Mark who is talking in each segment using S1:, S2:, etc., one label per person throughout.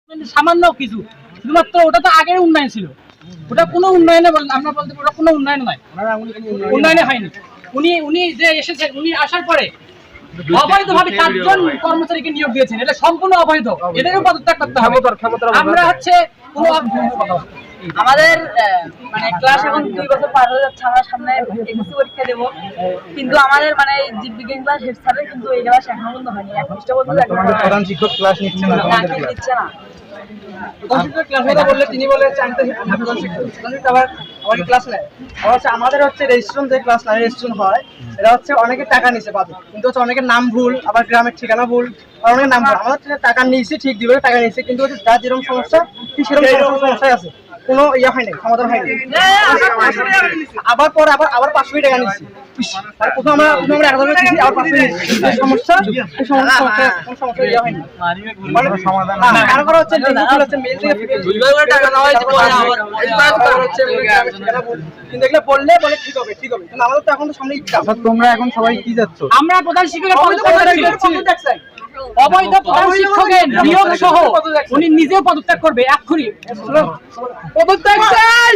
S1: সামান্য কিছু, শুধুমাত্র ওটা তো আগের উন্নয়ন ছিল, ওটা কোনো উন্নয়নে আমরা বলতে ওটা কোনো উন্নয়ন নয়, উন্নয়নে হয়নি। উনি যে এসেছেন, উনি আসার পরে অবৈধভাবে 4 জন কর্মচারীকে নিয়োগ দিয়েছেন, এটা সম্পূর্ণ অবৈধ, এদেরও পদত্যাগ করতে হবে। আমরা হচ্ছে
S2: আমাদের মানে ক্লাস এখন 2 বছর পার হয়ে যাচ্ছে, আমরা সামনে এসএসসি পরীক্ষা দেব, কিন্তু আমাদের মানে জীববিজ্ঞান ক্লাস হেড স্যারের কিন্তু এই ক্লাস এখনো পর্যন্ত হয়নি। এখন চেষ্টা বলতে
S3: প্রধান শিক্ষক ক্লাস নিচ্ছে না,
S2: আমাদের নিচ্ছে না।
S1: তিনি বলে
S3: ক্লাস নেয়, আমাদের হচ্ছে রেজিস্ট্রেশন যে ক্লাস নেয়, রেজিস্ট্রেশন হয়, এটা হচ্ছে অনেকে টাকা নিছে পাবে, কিন্তু হচ্ছে অনেকের নাম ভুল, আবার গ্রামের ঠিকানা ভুল, আর অনেকের নাম ভুল। আমাদের টাকা নিয়েছে ঠিক দিবে, টাকা নিয়েছে, কিন্তু হচ্ছে যার যেরকম সমস্যা ঠিক সেরকম সমস্যায় আছে, কোনো ইয়ে হয়নি, সমাধান হয়নি। আবার পরে আবার 500 টাকা নিচ্ছি, প্রথম আমরা 1000 টাকা দিয়েছি, আবার 500 নিচ্ছি। সমস্যা কোন সমস্যা ইয়ে হয়নি, মানে সমাধান কারণ করা হচ্ছে মেল থেকে টাকা নেওয়া হয়েছে, কিন্তু এগুলো বললে বলে ঠিক হবে, ঠিক হবে, কিন্তু আমাদের তো এখন তো সামনে ইচ্ছা। তোমরা এখন সবাই কি যাচ্ছ?
S1: আমরা প্রধান শিক্ষকের অবৈধ প্রধান শিক্ষকের নিয়োগ সহ উনি নিজেও পদত্যাগ করবে এক্ষুনি। পদত্যাগ চাই,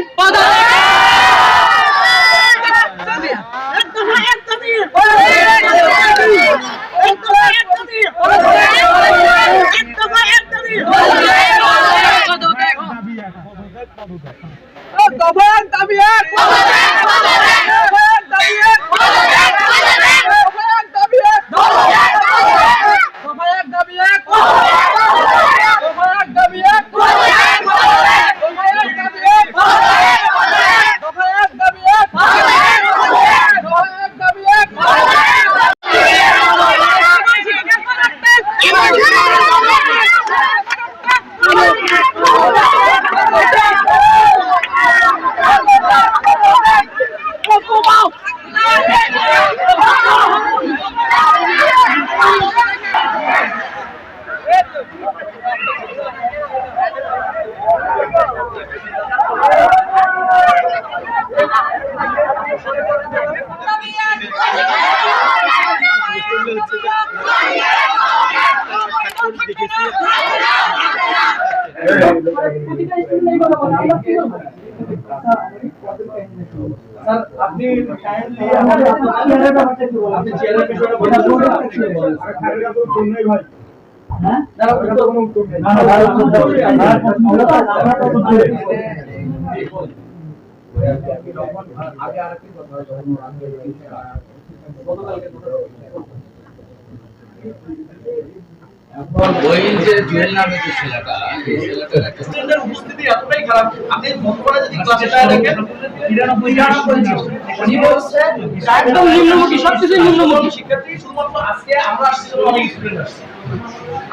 S1: আপনি উপস্থিতি এতটাই খারাপ, আপনি বর্তমানে যদি ক্লাসে দেখেন 99 একদম নিম্নমুখী, সবকিছু নিম্নমুখী শিক্ষার্থী। শুধুমাত্র আজকে আমরা আসছি, অনেক স্টুডেন্ট আসছে।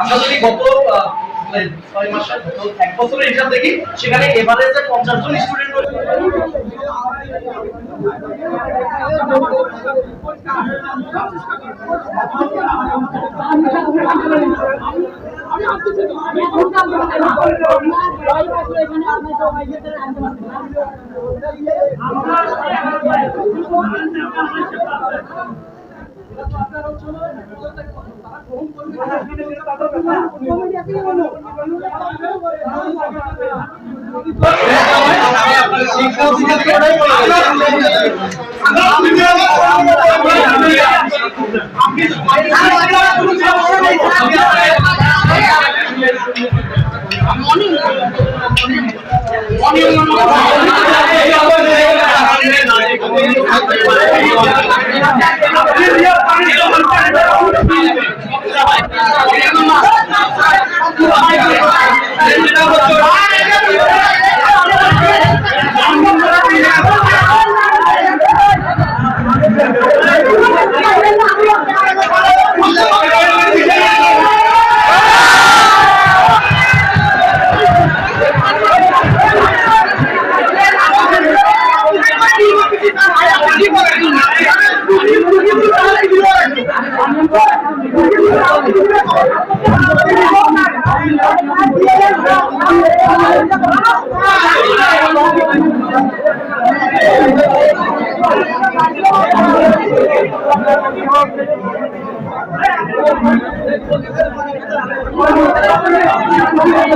S1: আমরা যদি গত 6 মাসে 1 বছরের হিসাব দেখি, সেখানে এভারেজে 50 জন স্টুডেন্ট রয়েছে।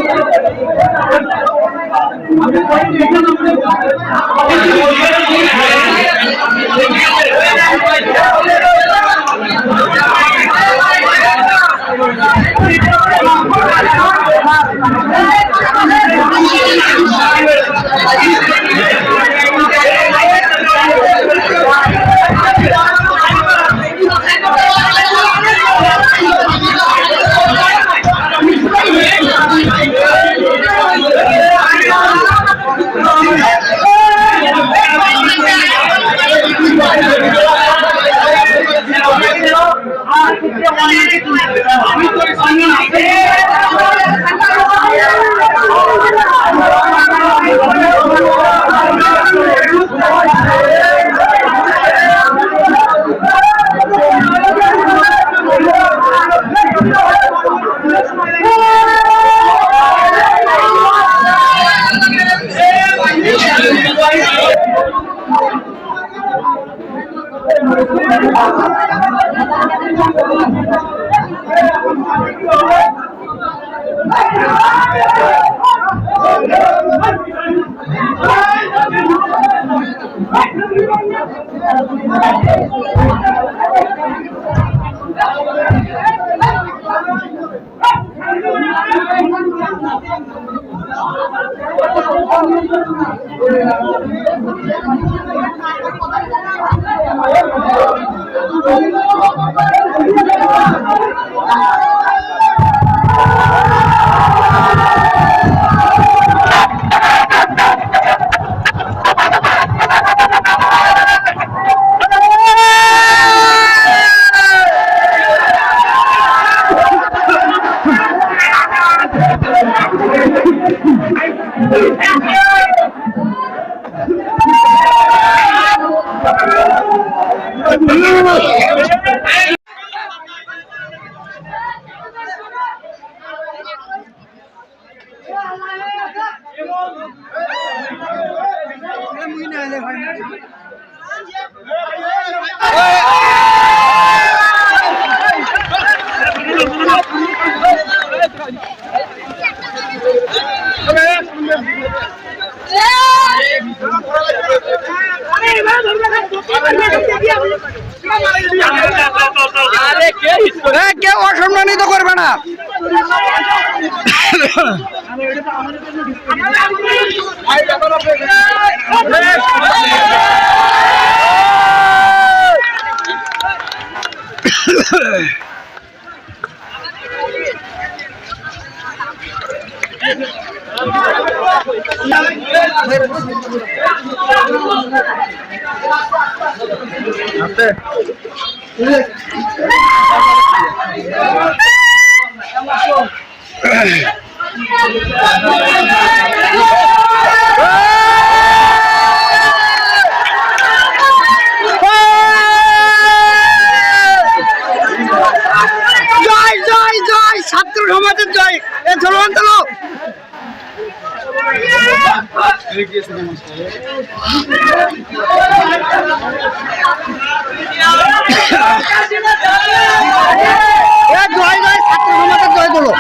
S4: Thank you. কেউ অসম্মানিত করবে না। জয় জয় জয় ছাত্র সমাজের জয়। এ চলো চলো। জয় জয় ছাত্র সমাজের জয় বলো।